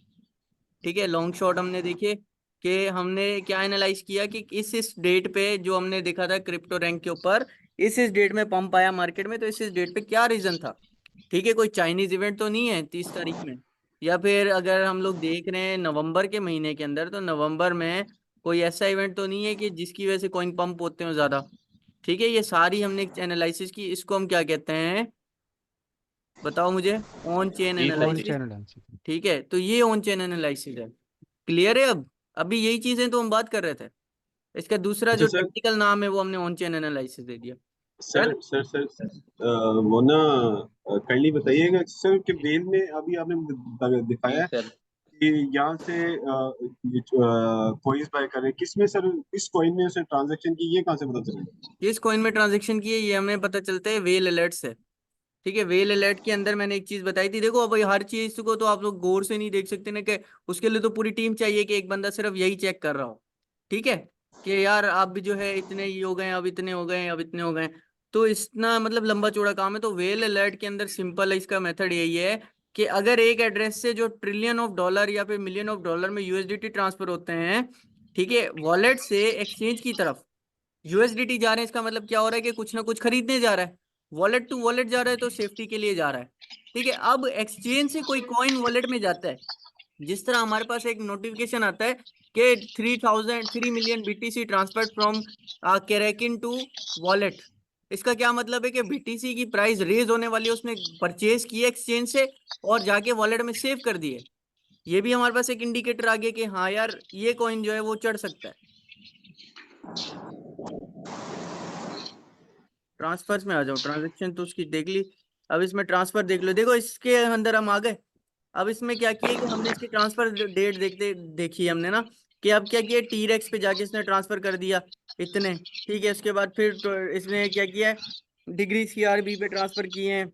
ठीक है, लॉन्ग शॉट हमने देखे कि हमने क्या एनालाइज किया कि इस डेट पे जो हमने देखा था क्रिप्टो रैंक के ऊपर, इस डेट में पंप आया मार्केट में, तो इस डेट पे क्या रीजन था। ठीक है, कोई चाइनीज इवेंट तो नहीं है 30 तारीख में, या फिर अगर हम लोग देख रहे हैं नवंबर के महीने के अंदर, तो नवंबर में कोई ऐसा इवेंट तो नहीं है कि जिसकी वजह से कॉइन पंप होते हो ज्यादा। ठीक है, ये सारी हमने एनालिसिस की, इसको हम क्या कहते हैं, बताओ मुझे, ऑन चेन जी sir. On analysis. Channel analysis. ठीक है, तो ये ऑन चेन एनालिसिस है। क्लियर है अब, अभी यही चीजें तो हम बात कर रहे थे, इसका दूसरा अच्छा जो सर, टेक्निकल नाम है वो हमने ऑन चेन एनालिसिस दे दिया। Sir done. सर सर वो ना काइंडली बताइएगा सर कि वेल में अभी आपने जी दिखाया है सर। कि यहाँ से कोइंस बाय करें, किस में सर, इस कॉइन में उसे ट्रांजैक्शन की, ये कहाँ से पता चलेगा? किस कॉइन में ट्रांजेक्शन की है ये हमें पता चलता है वेल अलर्ट से। ठीक है, वेल अलर्ट के अंदर मैंने एक चीज बताई थी, देखो अब ये हर चीज को तो आप लोग गौर से नहीं देख सकते ना, कि उसके लिए तो पूरी टीम चाहिए कि एक बंदा सिर्फ यही चेक कर रहा हो। ठीक है, कि यार आप भी जो है इतने ही हो गए, अब इतने हो गए, अब इतने हो गए, तो इतना मतलब लंबा चौड़ा काम है। तो वेल अलर्ट के अंदर सिंपल है, इसका मेथड यही है कि अगर एक एड्रेस से जो ट्रिलियन ऑफ डॉलर या फिर मिलियन ऑफ डॉलर में यूएसडीटी ट्रांसफर होते हैं, ठीक है, वॉलेट से एक्सचेंज की तरफ यूएसडीटी जा रहे हैं, इसका मतलब क्या हो रहा है कि कुछ ना कुछ खरीदने जा रहा है, वॉलेट टू वॉलेट जा रहा है, तो सेफ्टी के लिए जा रहा है। ठीक है, अब एक्सचेंज से कोई कॉइन वॉलेट में जाता है, जिस तरह हमारे पास एक नोटिफिकेशन आता है कि 3 मिलियन बीटीसी ट्रांसफर्ड फ्रॉम केरेकिन टू वॉलेट। इसका क्या मतलब है कि बीटीसी की प्राइस रेज होने वाली है, उसने परचेज की एक्सचेंज से और जाके वॉलेट में सेव कर दिए। ये भी हमारे पास एक इंडिकेटर आ गया कि हाँ यार ये कॉइन जो है वो चढ़ सकता है। ट्रांसफर्स में आ जाओ, ट्रांजेक्शन तो उसकी देख ली, अब इसमें ट्रांसफर देख लो, देखो इसके अंदर हम आ गए। अब इसमें क्या किया कि हमने इसकी ट्रांसफर डेट देखी हमने ना, कि अब क्या किया, टीरेक्स पे जाके इसने ट्रांसफर कर दिया इतने। ठीक है, उसके बाद फिर तो इसने क्या किया है, डिग्री सीआरबी पे ट्रांसफर किए हैं,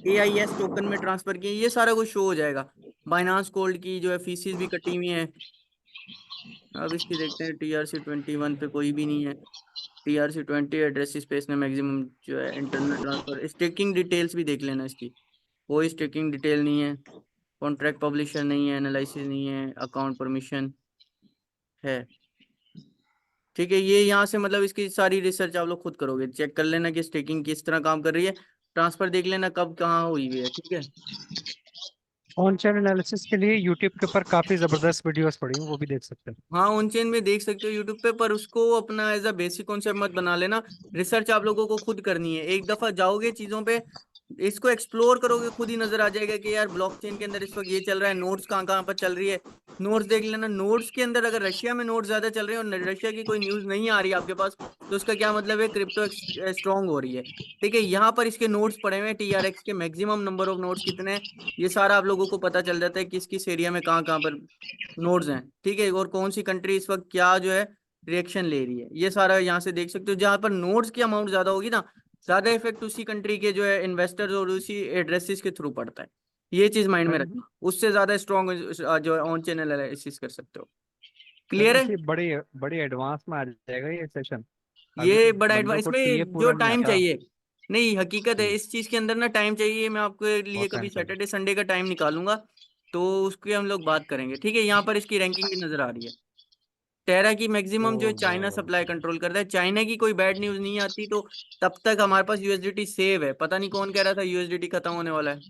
AIS टोकन में ट्रांसफर किए, ये सारा कुछ शो हो जाएगा। बाइनांस कोल्ड की जो है फीसिस भी कटी हुई है। अब इसकी देखते हैं, TRC 21 पे कोई भी नहीं है, TRC 20 एड्रेस स्पेस में मैक्सिमम जो है इंटरनल ट्रांसफर, स्टेकिंग डिटेल्स भी देख लेना इसकी, कोई स्टेकिंग डिटेल नहीं है, कॉन्ट्रैक्ट पब्लिशर नहीं है, एनालिसिस नहीं है, अकाउंट परमिशन है। ठीक है, ये यहाँ से मतलब इसकी सारी रिसर्च आप लोग खुद करोगे, चेक कर लेना कि स्टेकिंग किस तरह काम कर रही है, ट्रांसफर देख लेना कब कहाँ हुई हुई है। ठीक है, ऑन चेन एनालिसिस के लिए यूट्यूब के ऊपर काफी जबरदस्त वीडियोस पड़ी हैं, वो भी देख सकते हैं। हाँ ऑन चेन में देख सकते हो यूट्यूब पे, पर उसको अपना एज अ बेसिक कॉन्सेप्ट मत बना लेना। रिसर्च आप लोगों को खुद करनी है, एक दफा जाओगे चीजों पे, इसको एक्सप्लोर करोगे, खुद ही नजर आ जाएगा कि यार ब्लॉकचेन के अंदर इस वक्त ये चल रहा है, नोड्स कहाँ कहाँ पर चल रही है, नोड्स देख लेना। नोड्स के अंदर अगर रशिया में नोड्स ज्यादा चल रहे हैं और रशिया की कोई न्यूज नहीं आ रही है आपके पास, तो उसका क्या मतलब है, क्रिप्टो स्ट्रांग हो रही है। ठीक है, यहाँ पर इसके नोड्स पड़े हुए हैं, TRX के मैक्सिमम नंबर ऑफ नोड्स कितने हैं, ये सारा आप लोगों को पता चल जाता है किस किस एरिया में कहाँ कहाँ पर नोड्स हैं। ठीक है, और कौन सी कंट्री इस वक्त क्या जो है रिएक्शन ले रही है, ये सारा यहाँ से देख सकते हो। जहाँ पर नोड्स की अमाउंट ज्यादा होगी ना, ज्यादा इफेक्ट उसी कंट्री के जो है इन्वेस्टर्स और उसी एड्रेसेस के थ्रू पड़ता है। ये चीज माइंड में रखना, उससे ज्यादा स्ट्रॉन्ग जो है ऑन चैनल एनालिसिस कर सकते हो। क्लियर है, ये बड़ी बड़ी एडवांस में आ जाएगा ये सेशन। अभी ये बड़ा बंदों एडवांस, को ये इसमें जो पूरा नहीं टाइम आता। चाहिए, नहीं हकीकत है इस चीज के अंदर ना, टाइम चाहिए। मैं आपके लिए बहुत टाइम कभी चाहिए। सैटरडे संडे का टाइम निकालूंगा, तो उसकी हम लोग बात करेंगे। ठीक है, यहाँ पर इसकी रैंकिंग भी नजर आ रही है। टेरा की मैक्सिमम जो है चाइना ओहो। सप्लाई कंट्रोल करता है, चाइना की कोई बैड न्यूज नहीं आती तो तब तक हमारे पास यूएसडीटी सेव है। पता नहीं कौन कह रहा था यूएसडीटी खत्म होने वाला है।